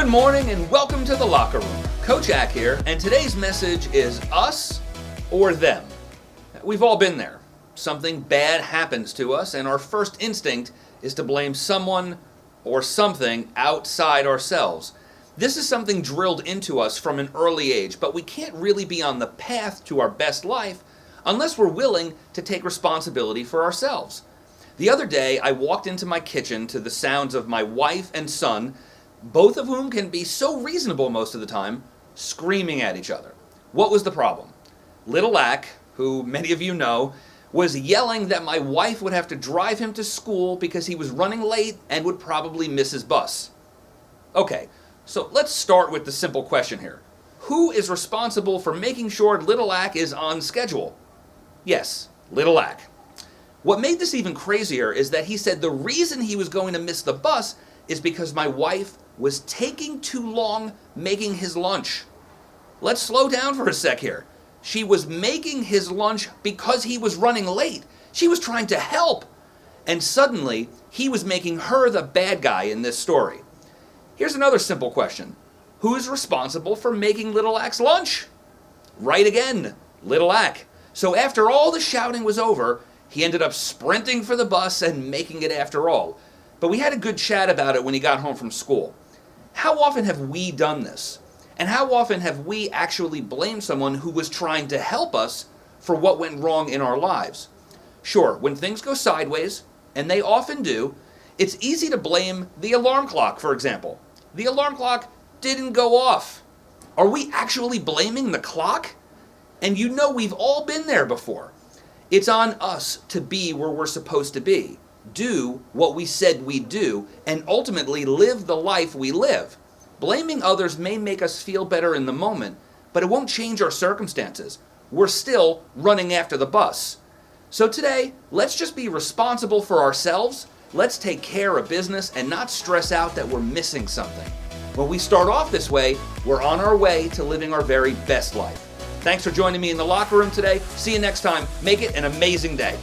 Good morning and welcome to the locker room. Coach Ack here, and today's message is us or them. We've all been there. Something bad happens to us, and our first instinct is to blame someone or something outside ourselves. This is something drilled into us from an early age, but we can't really be on the path to our best life unless we're willing to take responsibility for ourselves. The other day, I walked into my kitchen to the sounds of my wife and son, both of whom can be so reasonable most of the time, screaming at each other. What was the problem? Little Ack, who many of you know, was yelling that my wife would have to drive him to school because he was running late and would probably miss his bus. Okay, so let's start with the simple question here. Who is responsible for making sure Little Ack is on schedule? Yes, Little Ack. What made this even crazier is that he said the reason he was going to miss the bus is because my wife was taking too long making his lunch. Let's slow down for a sec here. She was making his lunch because he was running late. She was trying to help. And suddenly, he was making her the bad guy in this story. Here's another simple question. Who is responsible for making Little Ack's lunch? Right again, Little Ack. So after all the shouting was over, he ended up sprinting for the bus and making it after all. But we had a good chat about it when he got home from school. How often have we done this? And how often have we actually blamed someone who was trying to help us for what went wrong in our lives? Sure, when things go sideways, and they often do, it's easy to blame the alarm clock, for example. The alarm clock didn't go off. Are we actually blaming the clock? And you know we've all been there before. It's on us to be where we're supposed to be, do what we said we'd do, and ultimately live the life we live. Blaming others may make us feel better in the moment, but it won't change our circumstances. We're still running after the bus. So today, let's just be responsible for ourselves. Let's take care of business and not stress out that we're missing something. When we start off this way, we're on our way to living our very best life. Thanks for joining me in the locker room today. See you next time. Make it an amazing day.